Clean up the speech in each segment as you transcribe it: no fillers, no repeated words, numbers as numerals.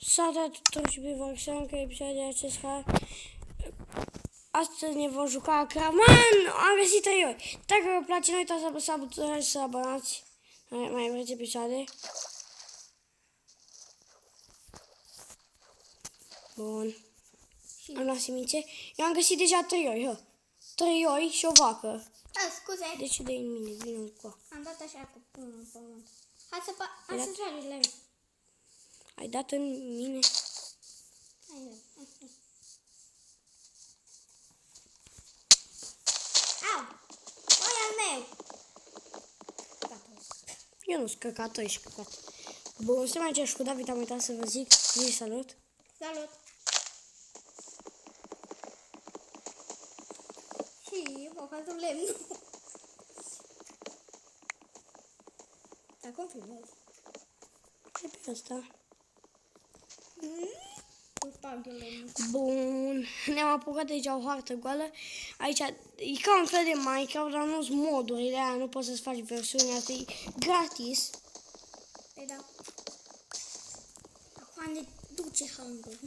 Salut tuturor și bine v-am găsit încă episodul de acest canal. Astăzi ne vom juca Craftman. Am găsit 3 ori. Dacă vă place, nu uitați să apăsați butonul și să abonați. Mai vreți episoade? Bun. Am luat semințe. Eu am găsit deja 3 ori. 3 ori și o vacă. Scuze. De ce dai în mine? Vine încoa. Am dat așa cu până în pământ. Hai să sari la el. Ai dat în mine? Hai. Au! Oi al meu! Eu nu sunt căcat, tu ești căcat. Bun, suntem aici cu David, am uitat să vă zic. Zi salut. Salut! Și mă fac un lemn. Acum filmez. E pe asta. Lemn. Bun, ne-am apucat deja o hartă goală. Aici e ca un fel de Minecraft, dar nu sunt moduri, de aia nu poți să-ți faci versiunea asta, e gratis. Păi da. Acum ne duce hunger.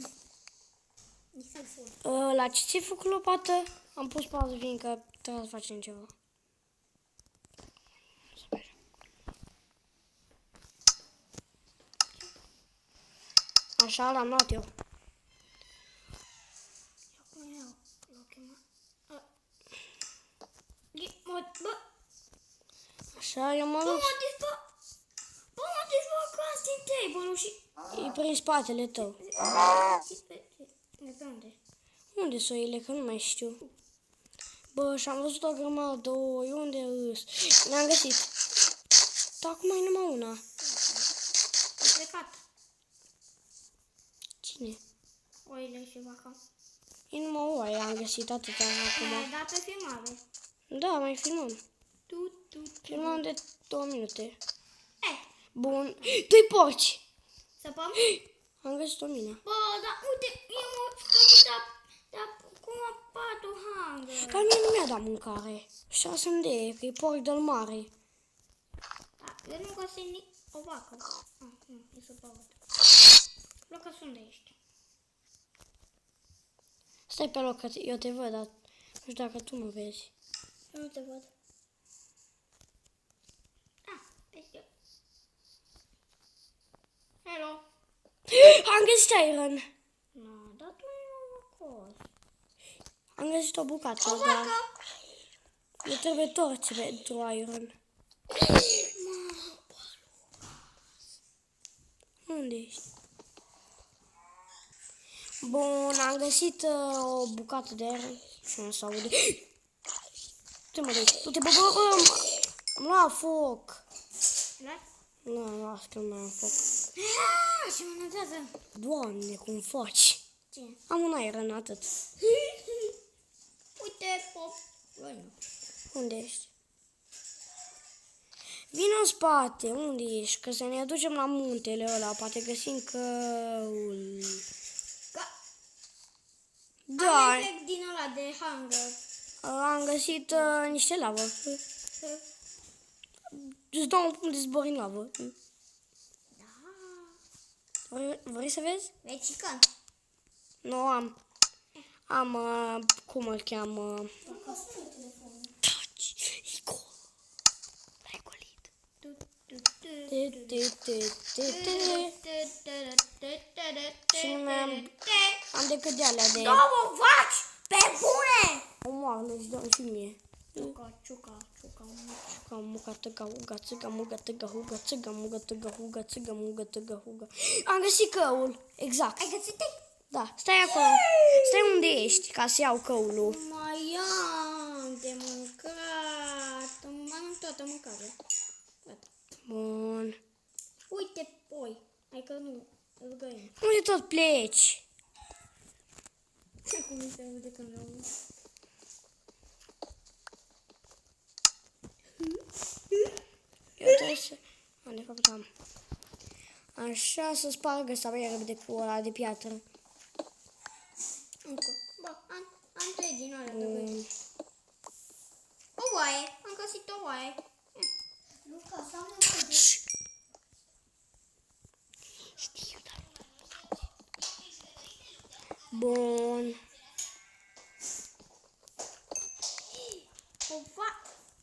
La ce ți-ai făcut lopată? Am pus pauză, fiindcă trebuie să facem ceva. Așa l-am luat eu. Așa, eu mă duc. E prin spatele tău. Unde sunt ele? Că nu mai știu. Bă, și-am văzut o grămadă de oi. Unde îs? Le-am găsit. Dar acum e numai una. Am plecat. Cine? Oile și vaca. E numai oaie, am găsit atâta acum. Ai dat pe filmare. Da, mai filmăm. Filmăm de 2 minute. Bun. 2 porci. Săpăm? Am găsit o mină. Bă, dar uite, eu mă scăpit, dar cum apar tu hunger? Dar mie nu mi-a dat mâncare. Așa sunt de, că e porc del mare. Da, eu nu găsesc nici o vacă. Nu, e săpăvăt. Locă sunt de ești. Stai pe loc, că eu te văd, dar nu știu dacă tu mă vezi. Eu nu te văd. Vezi eu. Hello. Am găsit iron. Nu, dar tu nu mă cozi. Am găsit o bucată, O dar vacă! ne trebuie torțe pentru iron. Unde ești? Bun, am găsit o bucată de iron și nu se aude. Ce mă dai? Uite, bă, am luat foc. Nu, las că nu mai am foc. Și mă notează. Doamne, cum faci? Ce? Am un iron, atât. Uite, pop. Unde ești? Vino în spate, unde ești? Că să ne ducem la muntele ăla, poate găsim căul. Da, Am efect din ăla de hunger. am găsit niște lavă. Îți dau un punct de zbor în lavă. Da. Vrei să vezi? Vezi și când? Nu, am, cum îl cheamă? Igor. L-ai golit. Și nu mai am decât de alea de... Două vaci! Pe bune! Omoară, și dăm și mie. Ciuca. Muga, tăga, huga, țâga, muga, tăga, huga, țâga, muga, tăga, huga, țâga, muga, tăga, huga. Am găsit căul, exact. Ai găsit-te? Da, stai acolo. Stai unde ești, ca să iau căulul. Mai am de mâncat. Îmi mănânc toată mâncarea. Bun. Uite, poi. Hai că nu, îl găim. Unde tot pleci? Cum mi se aude când le aud? Eu trebuie să... De fapt am. Așa, să spargă ăsta mai repede cu ăla de piatră. Încă. Bă, am 3 din alea de găini. O oaie. Am găsit o oaie. Luca, să am nevoie de... Știu, dar nu Bun.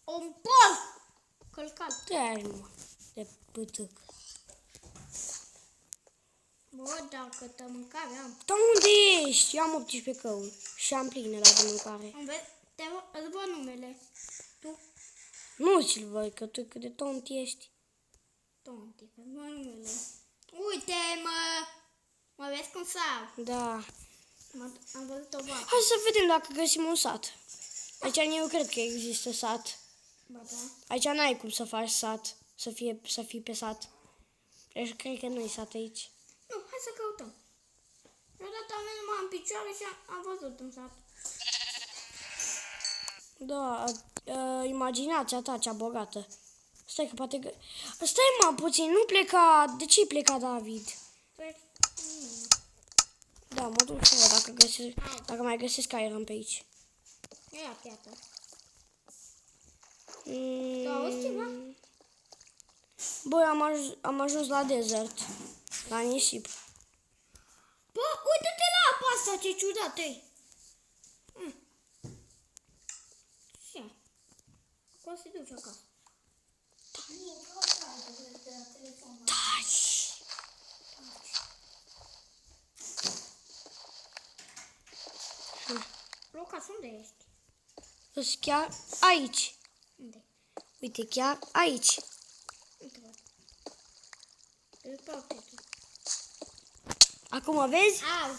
Un porc călcat. Te-ai, mă, de pâtâc. Bă, dacă te mâncare am. Dar unde ești? Eu am 18 căuni și am pline la de mâncare. Îți văd numele. Tu? Nu ți-l văd, că tu cât de tont ești. Tonti, îți văd numele. Uite, mă vezi cum sau? Da. Am văzut o vacă. Hai să vedem dacă găsim un sat. Aici eu cred că există sat. Ba da. Aici n-ai cum să faci sat, să fii pe sat. Deci cred că nu-i sat aici. Nu, hai să căutăm. Odată am venit numai în picioare și am văzut un sat. Da, imaginația ta cea bogată. Stai că poate că... Stai mă puțin, nu pleca... De ce pleca David? Da, mă duc să văd dacă mai găsesc iron pe aici. Ia piatră. Tu auzi ceva? Băi, am ajuns la desert. La nisip. Bă, uite-te la apa asta, ce ciudat e. Ce? Cum se duce acasă? Lucas, unde ești? Sunt chiar aici. Unde? Uite, chiar aici. Uite, văd. Îl poate tu. Acum vezi? Au!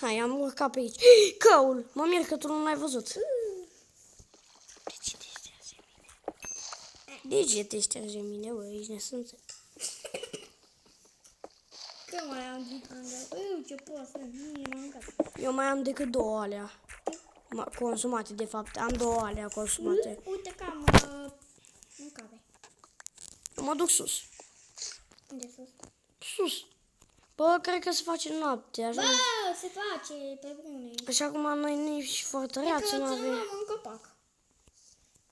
Hai, am urcat pe aici. Căul! Mă mir că tu nu l-ai văzut. De ce te șterge mine, bă? Ești nesânțe. Că mai am din hangar. Ce pot să nu m-am mâncat. Eu mai am decât 2 alea. Consumate, de fapt. Am 2 alea consumate. Uite că am mâncare. Eu mă duc sus. Unde sus? Sus. Bă, cred că se face noapte. Așa, Bă, se face pe bune. așa cum noi nici fortăreață nu avem. un copac.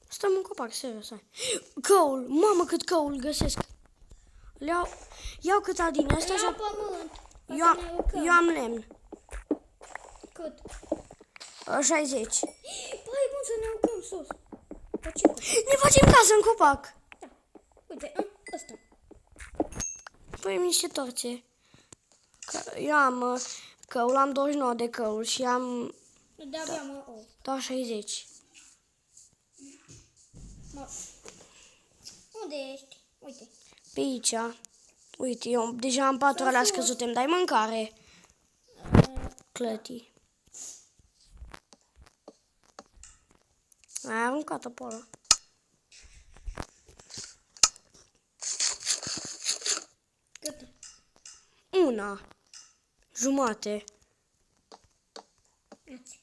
Stăm în copac, serios, hai. Căul! Mamă, cât căul găsesc! Iau cât din ăsta și... Iau pământ. Eu am lemn. Cât? 60. Băi, bun să ne urcăm sus. Pe ce copac? Ne facem casă în copac. Da. Uite, ăsta. Păi niște torțe. Eu am căul, am 29 de căul și am De-abia mă ou. doar 60. Unde ești? Uite. Pe aici. Uite, eu deja am 4 alea scăzute. Îmi dai mâncare? Clătii. Ai aruncat-o pe ăla. Cât? Una. Jumate. Ați.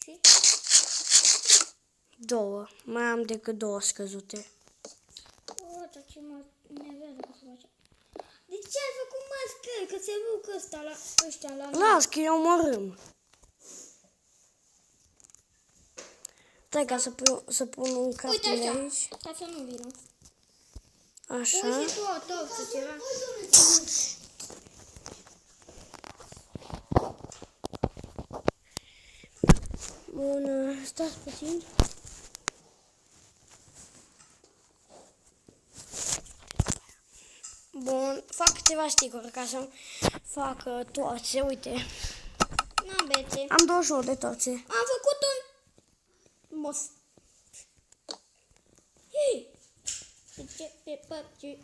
Și? 2. Mai am decât 2 scăzute. O, dar ce mă nervează că se face. De ce ai făcut mască? Că se duc ăștia la noi. Las că eu mă râm. Stai ca să pun un crafting Uite așa, aici. ca să nu vină. Așa. Pui și tu o torță ceva. Bun, stați puțin. Bun, fac câteva sticuri ca să fac toațe, uite. N-am bețe. Am 28 de toațe. Am făcut un mos. Hei! De părci.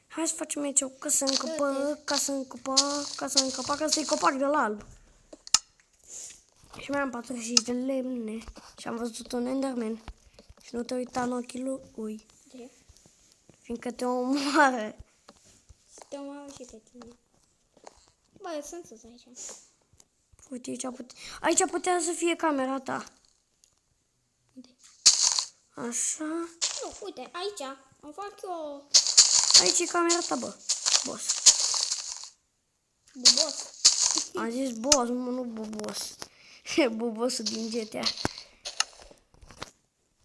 Hai să facem aici o casă în copac, casă în copac, casă în copac, ăsta e copac de la alb. Și mai am 45 de lemne și am văzut un enderman. Și nu te uita în ochii lui, De? fiindcă te omoară. Te omau și pe tine. Bă, sunt sus aici. Uite, aici putea să fie camera ta. Unde? Așa. Nu, uite, aici. Îmi fac eu Aici e camera ta, bă. Boss. bubos. Am zis boss, nu bubos. Bubosul din GTA.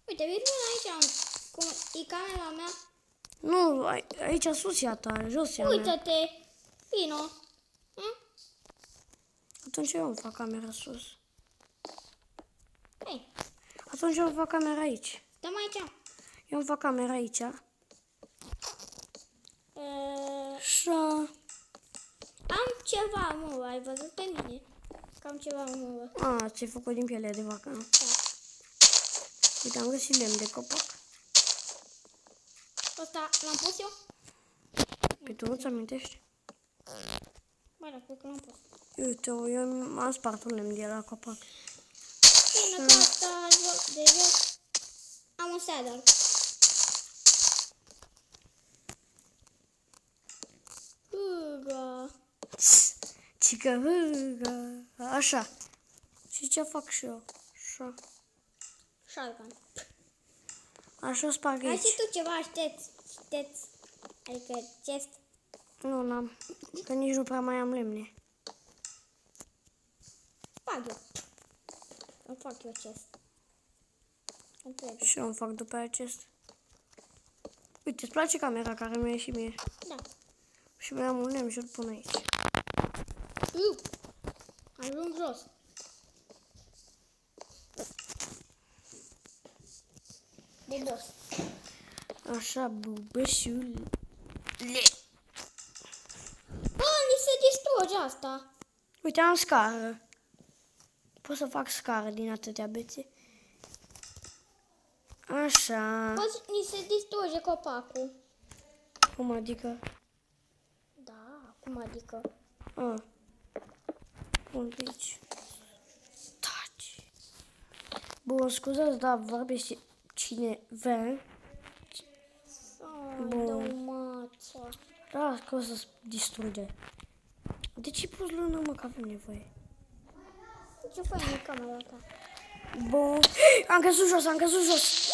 Uite, vii aici, cum e camera mea. Nu, aici sus e a ta, jos e a mea. Uită-te! Vino! Atunci eu îmi fac camera sus. Hei, Atunci eu îmi fac camera aici. stăm aici. Eu îmi fac camera aici. Așa. Am ceva, mă, ai văzut pe mine? Că am ceva, mă. A, ți-ai făcut din pielea de vacă, nu? Da. Uite, am găsit lemn de copac. Ăsta l-am pus eu? Păi tu nu-ți amintești? Bă, da, cred că l-am pus. Uite, eu am spart un lemn de la copac. Bine, că asta joc de joc. Am un saddle. Hâga. Cică, hâgă. Așa. Și ce fac și eu? Așa. Shotgun. Așa sparg Ai aici. și tu ceva, șteți? Adică chest. Nu, n-am. Că nici nu prea mai am lemne. Fac eu. Îmi fac eu chest. Îmi trebuie. Și eu îmi fac după acest. Uite, îți place camera care mi-a ieșit mie? Da. Și mai am un lemn și îl pun aici. Ajung jos. De dos. Așa, bubășule. Bă, ni se distruge asta. Uite, am scară. Pot să fac scară din atâtea bețe. Așa. Bă, ni se distruge copacul. Cum adică? Da, cum adică? A. Pun aici. Taci. Bun, scuzați, dar vorbește cineva. Ai, dă o mață. Da, că o să distruge. De ce pus luna, mă, că avem nevoie? Ce faci în camera ta? Bun. Am căzut jos, am căzut jos.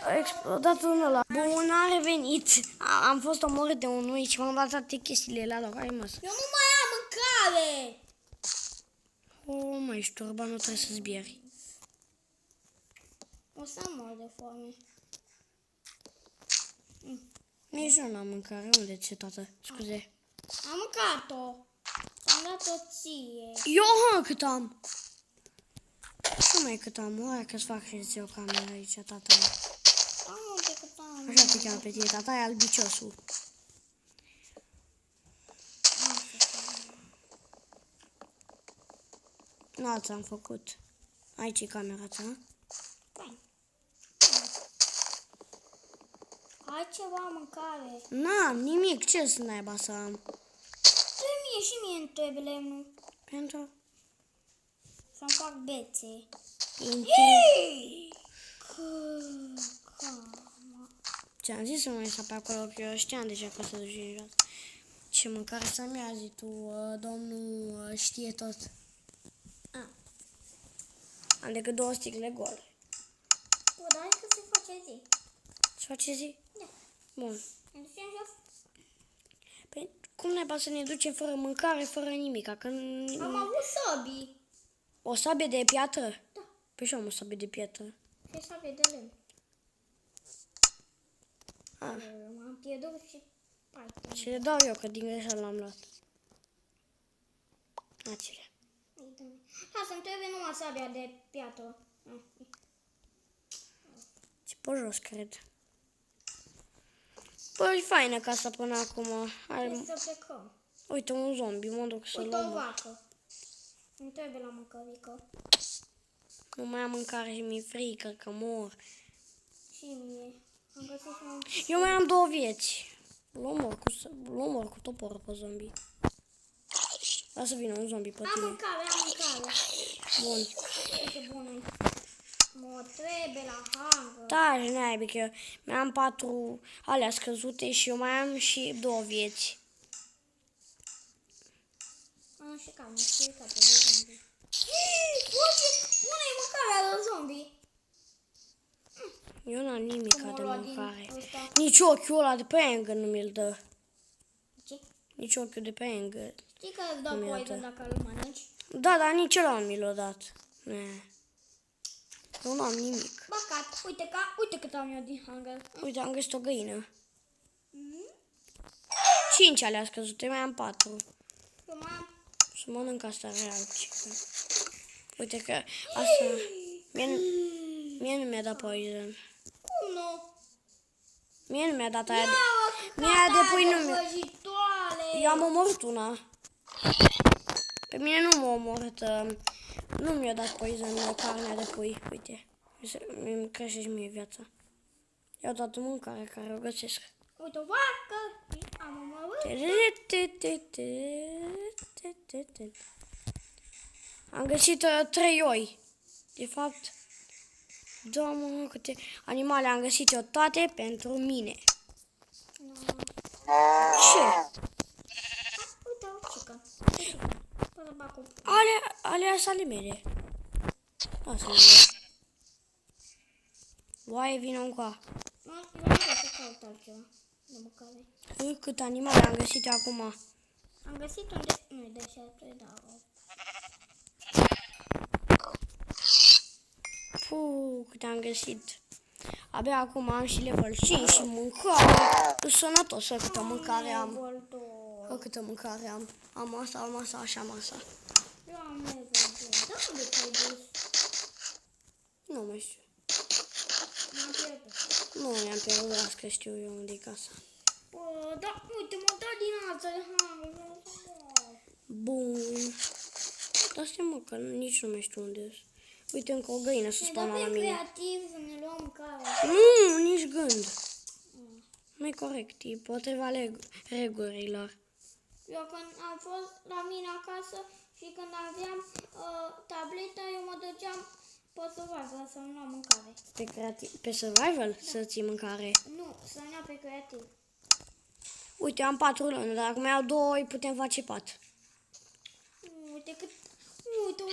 A explodat unul ăla. Bun, a revenit. Am fost omorât de unul și m-am dat toate chestiile la loc. Hai, mă. Eu nu mai am mâncare! O, mă, ești turba, nu trebuie să zbieri. O să mor de foame. Nici eu n-am mâncare. Unde ți-e, tată? Scuze. Am mâncat-o. Am dat-o ție. Eu, cât am? Nu mai cât am. Oare că-ți fac și o cameră aici, tata. Am multe cât am. Așa te cheamă pe tine, tata e albiciosul. Nu, ți-am făcut. Aici e camera ta. Fain. Ai ceva mâncare. N-am nimic. Ce să naiba să am? Trebuie mie și mie îmi trebuie lemnul. Pentru? Să-mi fac bețe. Ți-am zis să nu mai sta pe acolo, că eu știam deja că o să duci în jos. Ce mâncare să-mi ia, zi tu, domnul știe tot. Am decât 2 sticle goale. Bă, dar hai că se face zi. Se face zi? Da. Bun. Ne ducem jos? Păi, cum naiba să ne ducem fără mâncare, fără nimic? Că Am avut săbii. o sabie de piatră? Da. Păi și am o sabie de piatră. Și sabie de lemn. M-am pierdut și paite. Și le dau eu, că din greșeală l-am luat. Ațile. Hai să-mi trebuie numai sabia de piatră. Ce pe jos, cred. Păi, e faină casa până acum. Trebuie să plecăm. Uite, un zombie, mă duc să-l Uite o luăm. vacă. Îmi trebuie la mâncărică. Nu mai am mâncare și mi-e frică că mor. Și mie. Am găsit și un... Eu mai am 2 vieți. L-omor cu toporul pe zombie. Lasă vină un zombie pe Am tine. mâncare, am mâncare. Bun. Uite bună. Mă trebuie la hangă. Da, și naibii că eu mai am 4 alea scăzute și eu mai am și 2 vieți. Am și cam, și toate de zombie. Bună-i mâncarea de zombie. Eu n-am nimic Cum o de lua din mâncare. ăsta? Nici ochiul ăla de pe engă nu mi-l dă. Ce? Nici ochiul de pe engă. Știi că îți dau Nu mi-a poison dat. dacă îl mănânci? Da, dar nici ăla nu mi l-a dat. Ne. Eu nu am nimic. Bacat. Uite cât am eu din hangar. Uite, am găsit o găină. 5 alea scăzute, mai am 4. Eu mai am... Să mănânc asta real chicken. Uite că asta... Mie nu mi-a dat poison. Cum nu? Mie nu mi-a dat aia de... Mie aia de pui nu mi-a... Eu am omorât una. Pe mine nu m-a omorât. Nu mi-a dat poison carnea de pui. Uite. Mi crește și mie viața. Iau toată mâncarea care o găsesc. Uite o vacă. Am omorât. Am găsit 3 oi. De fapt, doamne, câte animale am găsit eu, toate pentru mine. Ce? Uite o cică. Poate bag cu... Alea sunt ale mele. Lasă-mă. Oaie, vină încoa. Eu nu vreau să caut altceva de mâncare. Cât animale am găsit acum. Am găsit unde... Nu-i deșertul, dar... Câte am găsit. Abia acum am și level 5 și mâncare. Sunt sănătos, câtă mâncare am. Câtă mâncare am. Am asta și am asta. Eu am level 2. Da, unde te-ai dus? Nu mai știu. M-am pierdut. Nu mi-am pierdut, las că știu eu unde e casa. Da, uite, m-am dat din alța de hangar. Bun. Dar stai mă, că nici nu mai știu unde e. Uite, încă o găină să spana la mine. Creativ să ne luăm mâncare. Nu, nici gând. Nu-i corect, e potriva regulilor. Eu când am fost la mine acasă și când aveam tableta, eu mă duceam pe survival să-mi luam mâncare. Pe survival să ții mâncare? Nu, să-mi iau pe creativ. Uite, am 4 luni, dar acum iau 2, putem face 4. Uite cât... Uite...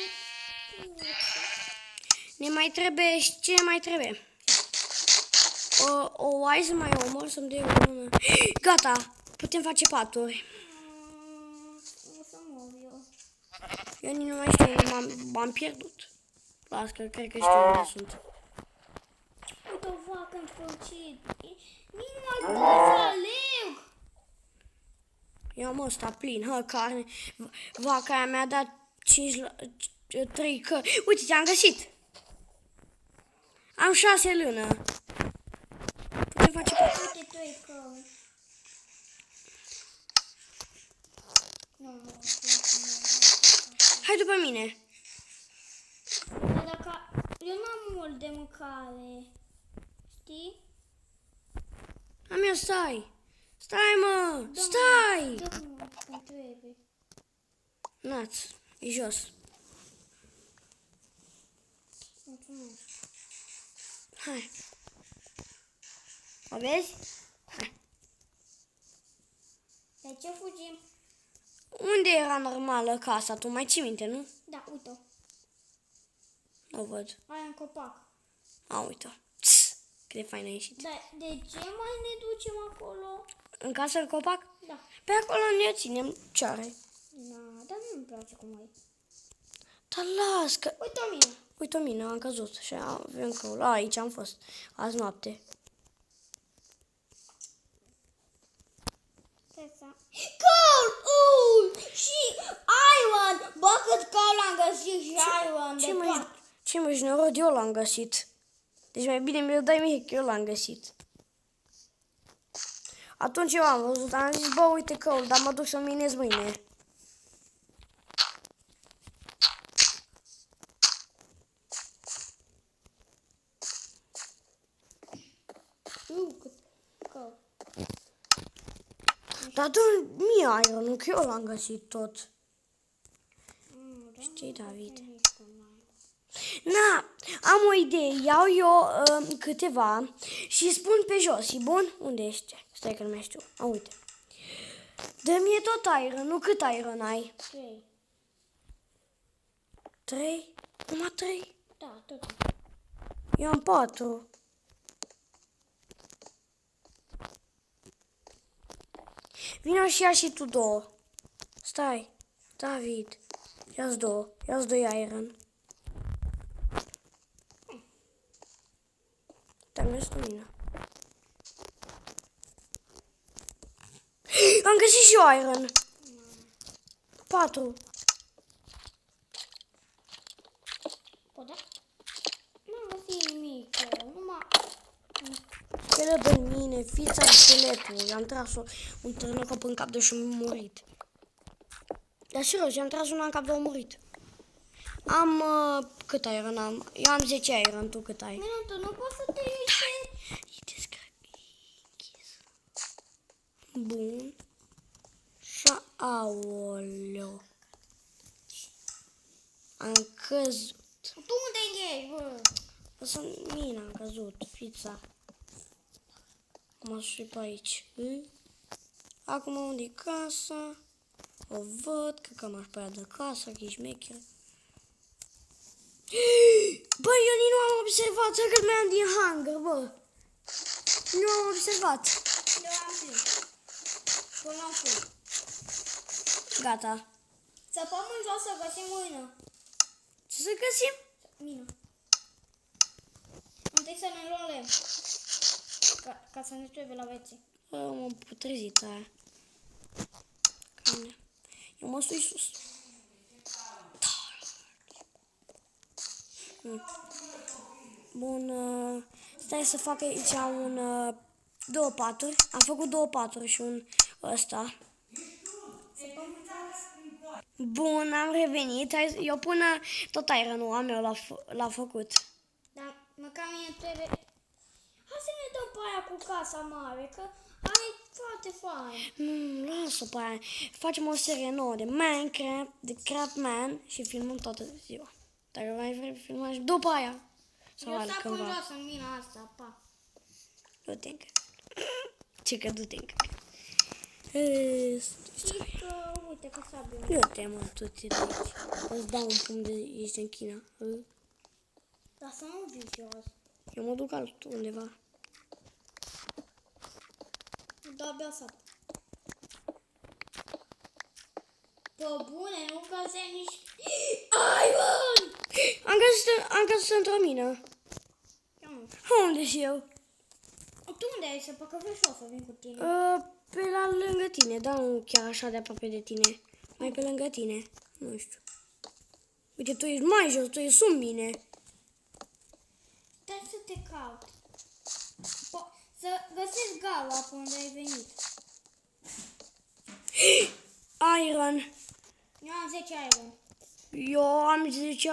Ne mai trebuie, și ce ne mai trebuie? O oaie să mai omor, să-mi dea o lună. Gata, putem face paturi. O să mor eu. Eu nici nu mai știu, m-am pierdut. Las că cred că știu unde sunt. Uite o vacă în sfârșit. Nici nu mai pot să aleg. Eu am ăsta plin, carne. Vaca aia mi-a dat 3 cări. Uite, te-am găsit. Am 6 lână. Putem face paturi. Uite 3 cări. Nu. Hai după mine. Dar dacă... Eu n-am mult de mâncare. Știi? Am eu, stai. Stai, mă. Stai. Da, îmi trebuie. Nați, e jos. Mulțumesc. Hai. O vezi? Hai. De ce fugim? Unde era normală casa? Tu mai ții minte, nu? Da, uite-o. Nu văd. Aia în copac. A, uite-o. Cât de fain a ieșit. Dar de ce mai ne ducem acolo? În casă în copac? Da. Pe acolo ne ținem ceare. Da, dar nu-mi place cum e. Dar las că... Uite-o mine. Uite-o mine, am căzut și avem căul. Aici am fost. Azi noapte. Coal! Și iron! Bă, cât coal am găsit și iron de tot. Ce mă, norod, eu l-am găsit. Deci mai bine mi-l dai mie că eu l-am găsit. Atunci eu am văzut, am zis, bă, uite căul, dar mă duc să minez mâine. Cât coal. Dar dă mie iron, că eu l-am găsit tot. Știi, David? Na, am o idee, iau eu câteva și spun pe jos, e bun? Unde ești? Stai că nu mai știu. A, uite. Dă-mi tot iron, nu cât iron ai? 3. 3? Numai 3? Da, tot. Eu am 4. Vino și ia și tu 2. Stai, David. Ia-ți 2. Ia-ți 2 iron. Am găsit și eu iron. 4. O, da? Nu găsit nimic. Numai... Ele de mine, fița scheletul. I-am tras un târnăcop în cap de și am murit. Dar serios, i-am tras una în cap de a murit. Am... cât iron am? Eu am 10 iron, tu cât ai? Bine, tu nu poți să te ieși. Bun. Și aoleu. Am căzut. Tu unde ești, bă? Sunt mine, am căzut, fița. Mă și pe aici. Acum unde e casa? O văd, că cam aș pe aia de casă, că e șmecher. Băi, eu nici nu am observat, că mi-am din hunger, bă. Nu am observat. Eu am prins. Până am fum. Gata. Săpăm în jos să găsim mâină. Ce să găsim? Mină. Întâi să ne luăm lemn. Ca să ne trebuie la WC. M-am putrezit aia. Eu mă sui sus. Bun, stai să fac aici două paturi. Am făcut 2 paturi și un ăsta. Bun, am revenit. Eu până tot iron-ul am eu l-a făcut. Dar măcar mie trebuie... Hai să ne dăm pe aia cu casa mare, că aia e foarte fain. Lasă pe aia. Facem o serie nouă de Minecraft, de Craftman și filmăm toată ziua. Dacă mai vrei, filmăm și după aia. Sau Eu stau altcândva. în jos în mina asta, pa. Du-te încă. Ce că du-te încă. Și că, uite, că sabie. Du-te, mă, tu-te de aici. Îți dau un pumn de ești în China. Dar să nu vii jos. Eu mă duc undeva. Da, abia sap. Bă, bune, nu găsesc nici... Iron! Am găsit într-o mină. Eu nu. Unde și eu? Tu unde ai să că vrei și eu să vin cu tine? Pe la lângă tine, dar nu chiar așa de aproape de tine. Mai pe lângă tine. Nu știu. Uite, tu ești mai jos, tu ești sub mine. Stai să te caut. Să găsesc gaua pe unde ai venit. Iron. Eu am 10 iron. Eu am 10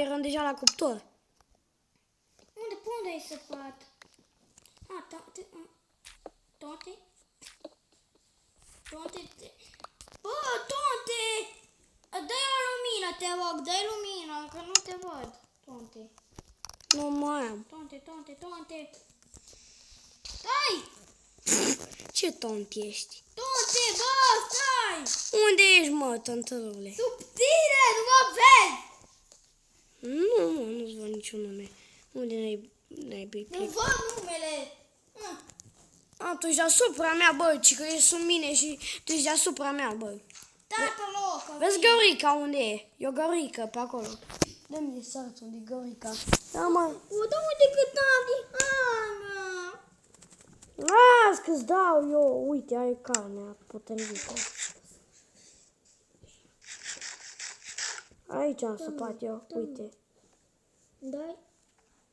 iron deja la cuptor. Unde? Pe unde ai săpat? Toate? Bă, toate! Dă-i o lumină, te rog, dă-i lumină, că nu te văd. Toate. Nu mai am. Toate. Stai! Ce tont ești? Toate, bă, stai! Unde ești, mă, tântărule? Sub tine, nu mă vezi! Nu, mă, nu-ți văd niciun nume. Unde n-ai plec? Nu văd numele. Tu ești deasupra mea, bă, ci că ești sub mine și tu ești deasupra mea, bă. Stai pe loc. Vezi Găurica unde e? E o Găurică pe acolo. Dă-mi de sărț unde e Găurica. Da, mă. Da, uite cât am din Ana. Las că-ți dau eu. Uite, ai carnea potrivită. Aici am săpat eu, uite. Dai?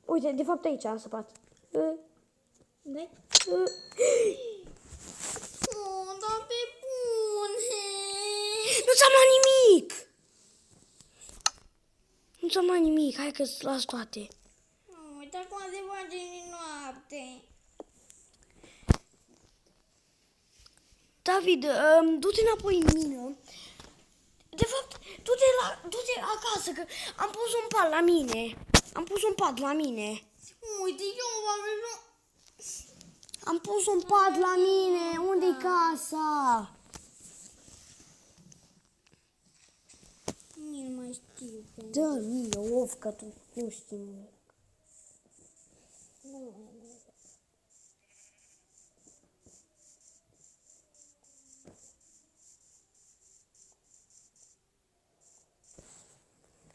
Uite, de fapt aici am săpat. Dai? Da, pe bune. Nu ți-am luat nimic! Nu ți-am luat nimic, hai că-ți las toate. Uite acum se face din noapte. David, du-te înapoi în mină. De fapt, du-te acasă, că am pus un pat la mine. Uite, eu m-am văzut. Am pus un pat la mine. Unde-i casa? Nu mai știu. Dă mie, of, că tu nu știi nimic.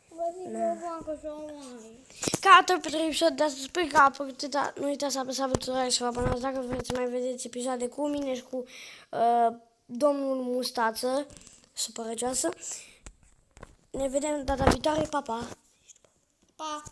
Vă zic o bancă și o mai. Ca atât pentru episodul de astăzi, sper că a plăcut, nu uitați să apăsați butonul și să vă abonați dacă vreți să mai vedeți episoade cu mine și cu domnul Mustață, supărăcioasă. Ne vedem data viitoare, pa, pa! Pa!